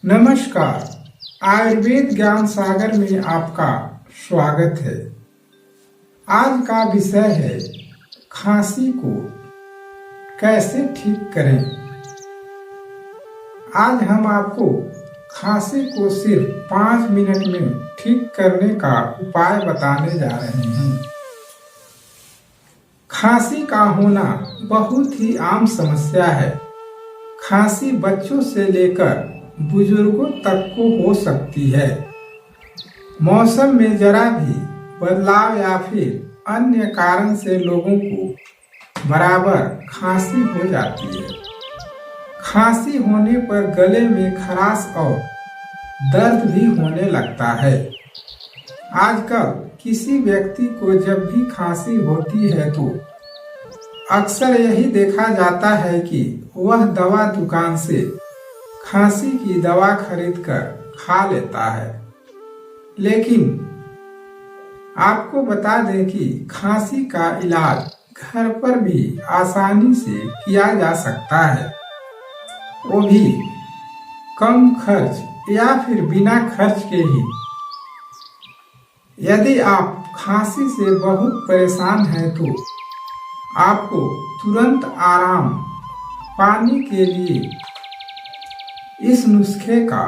नमस्कार। आयुर्वेद ज्ञान सागर में आपका स्वागत है। आज का विषय है खांसी को कैसे ठीक करें। आज हम आपको खांसी को सिर्फ 5 मिनट में ठीक करने का उपाय बताने जा रहे हैं। खांसी का होना बहुत ही आम समस्या है। खांसी बच्चों से लेकर बुजुर्गों तक को हो सकती है। मौसम में जरा भी बदलाव या फिर अन्य कारण से लोगों को बराबर खांसी हो जाती है। खांसी होने पर गले में खराश और दर्द भी होने लगता है। आजकल किसी व्यक्ति को जब भी खांसी होती है तो अक्सर यही देखा जाता है कि वह दवा दुकान से खांसी की दवा खरीदकर खा लेता है। लेकिन आपको बता दें कि खांसी का इलाज घर पर भी आसानी से किया जा सकता है, वो भी कम खर्च या फिर बिना खर्च के ही। यदि आप खांसी से बहुत परेशान हैं तो आपको तुरंत आराम पाने के लिए इस नुस्खे का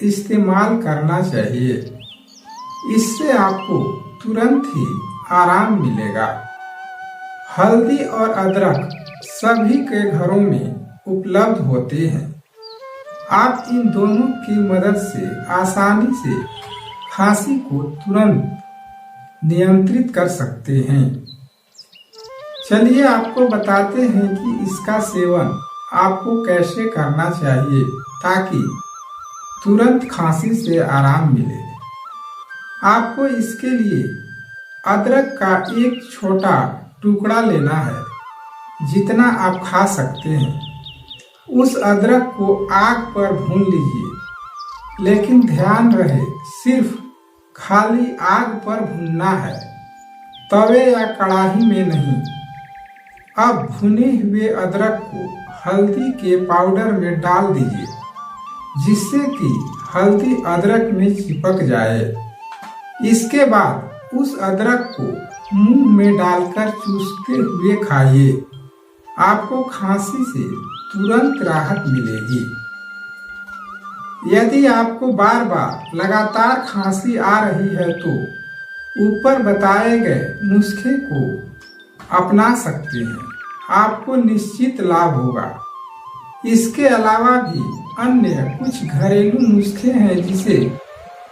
इस्तेमाल करना चाहिए। इससे आपको तुरंत ही आराम मिलेगा। हल्दी और अदरक सभी के घरों में उपलब्ध होते हैं। आप इन दोनों की मदद से आसानी से खांसी को तुरंत नियंत्रित कर सकते हैं। चलिए आपको बताते हैं कि इसका सेवन आपको कैसे करना चाहिए ताकि तुरंत खांसी से आराम मिले। आपको इसके लिए अदरक का एक छोटा टुकड़ा लेना है, जितना आप खा सकते हैं। उस अदरक को आग पर भून लीजिए, लेकिन ध्यान रहे सिर्फ खाली आग पर भूनना है, तवे या कढ़ाई में नहीं। अब भुने हुए अदरक को हल्दी के पाउडर में डाल दीजिए, जिससे कि हल्दी अदरक में चिपक जाए। इसके बाद उस अदरक को मुंह में डालकर चूसते हुए खाइए। आपको खांसी से तुरंत राहत मिलेगी। यदि आपको बार बार लगातार खांसी आ रही है तो ऊपर बताए गए नुस्खे को अपना सकते हैं। आपको निश्चित लाभ होगा। इसके अलावा भी अन्य कुछ घरेलू नुस्खे हैं जिसे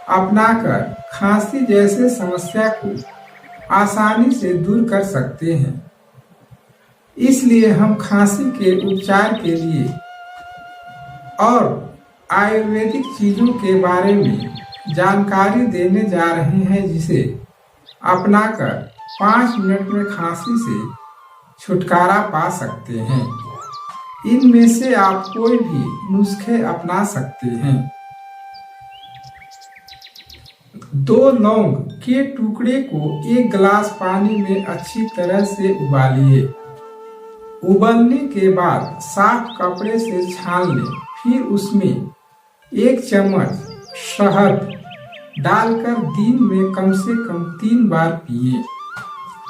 अपनाकर खांसी जैसे समस्या को आसानी से दूर कर सकते हैं। इसलिए हम खांसी के उपचार के लिए और आयुर्वेदिक चीजों के बारे में जानकारी देने जा रहे हैं, जिसे अपनाकर 5 मिनट में खांसी से छुटकारा पा सकते हैं। इनमें से आप कोई भी नुस्खे अपना सकते हैं। 2 लौंग के टुकड़े को 1 गिलास पानी में अच्छी तरह से उबालिए। उबलने के बाद साफ कपड़े से छान लें। फिर उसमें 1 चम्मच शहद डालकर दिन में कम से कम 3 बार पिए।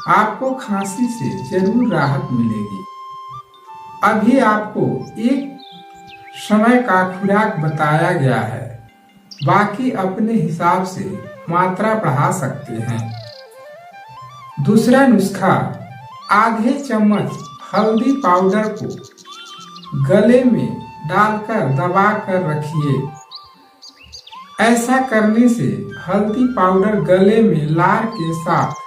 आपको खांसी से जरूर राहत मिलेगी। अभी आपको एक समय का खुराक बताया गया है, बाकी अपने हिसाब से मात्रा बढ़ा सकते हैं। दूसरा नुस्खा, आधे चम्मच हल्दी पाउडर को गले में डालकर दबा कर रखिए। ऐसा करने से हल्दी पाउडर गले में लार के साथ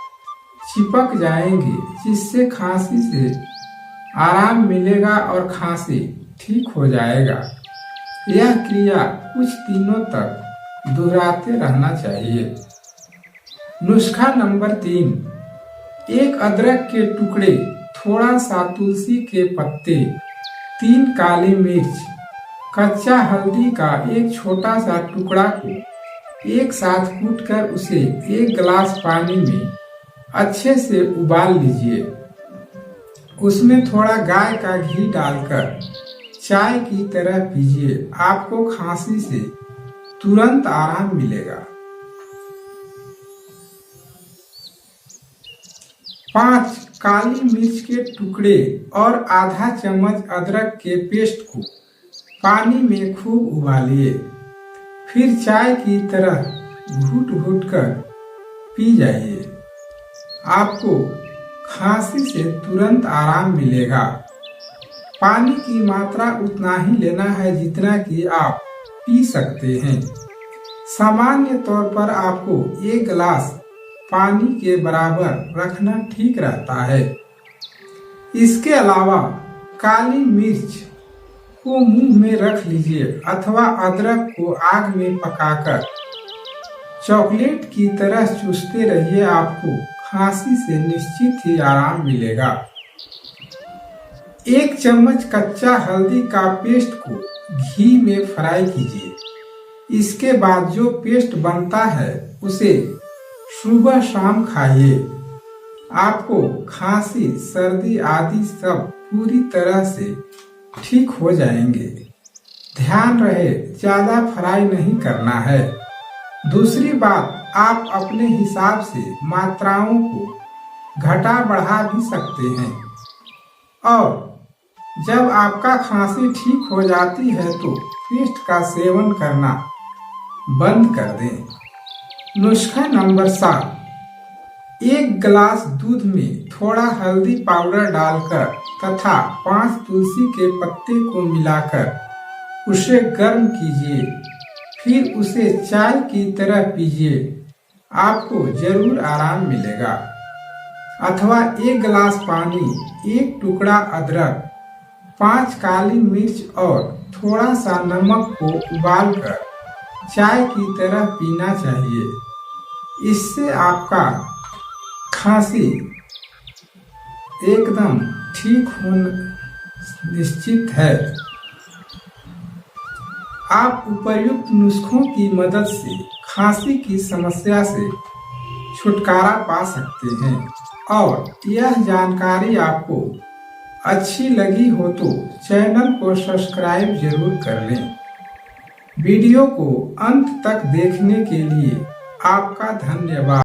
चिपक जाएंगे, जिससे खांसी से आराम मिलेगा और खांसी ठीक हो जाएगा। यह क्रिया कुछ दिनों तक दोहराते रहना चाहिए। नुस्खा नंबर 3, 1 अदरक के टुकड़े, थोड़ा सा तुलसी के पत्ते, 3 काली मिर्च, कच्चा हल्दी का एक छोटा सा टुकड़ा को एक साथ कूटकर उसे 1 गिलास पानी में अच्छे से उबाल लीजिए। उसमें थोड़ा गाय का घी डालकर चाय की तरह पीजिए, आपको खांसी से तुरंत आराम मिलेगा। 5 काली मिर्च के टुकड़े और आधा चम्मच अदरक के पेस्ट को पानी में खूब उबालिए, फिर चाय की तरह घूट घूट कर पी जाइए। आपको खांसी से तुरंत आराम मिलेगा। पानी की मात्रा उतना ही लेना है जितना कि आप पी सकते हैं। सामान्य तौर पर आपको 1 गिलास पानी के बराबर रखना ठीक रहता है। इसके अलावा काली मिर्च को मुंह में रख लीजिए अथवा अदरक को आग में पकाकर चॉकलेट की तरह चूसते रहिए। आपको खांसी से निश्चित ही आराम मिलेगा। 1 चम्मच कच्चा हल्दी का पेस्ट को घी में फ्राई कीजिए। इसके बाद जो पेस्ट बनता है उसे सुबह शाम खाइए। आपको खांसी, सर्दी आदि सब पूरी तरह से ठीक हो जाएंगे। ध्यान रहे ज्यादा फ्राई नहीं करना है। दूसरी बात, आप अपने हिसाब से मात्राओं को घटा बढ़ा भी सकते हैं। और जब आपका खांसी ठीक हो जाती है तो पेस्ट का सेवन करना बंद कर दें। नुस्खा नंबर 7, 1 गिलास दूध में थोड़ा हल्दी पाउडर डालकर तथा 5 तुलसी के पत्ते को मिलाकर उसे गर्म कीजिए, फिर उसे चाय की तरह पीजिए। आपको जरूर आराम मिलेगा। अथवा 1 गिलास पानी, 1 टुकड़ा अदरक, 5 काली मिर्च और थोड़ा सा नमक को उबालकर चाय की तरह पीना चाहिए। इससे आपका खांसी एकदम ठीक होना निश्चित है। आप उपर्युक्त नुस्खों की मदद से खांसी की समस्या से छुटकारा पा सकते हैं। और यह जानकारी आपको अच्छी लगी हो तो चैनल को सब्सक्राइब जरूर कर लें। वीडियो को अंत तक देखने के लिए आपका धन्यवाद।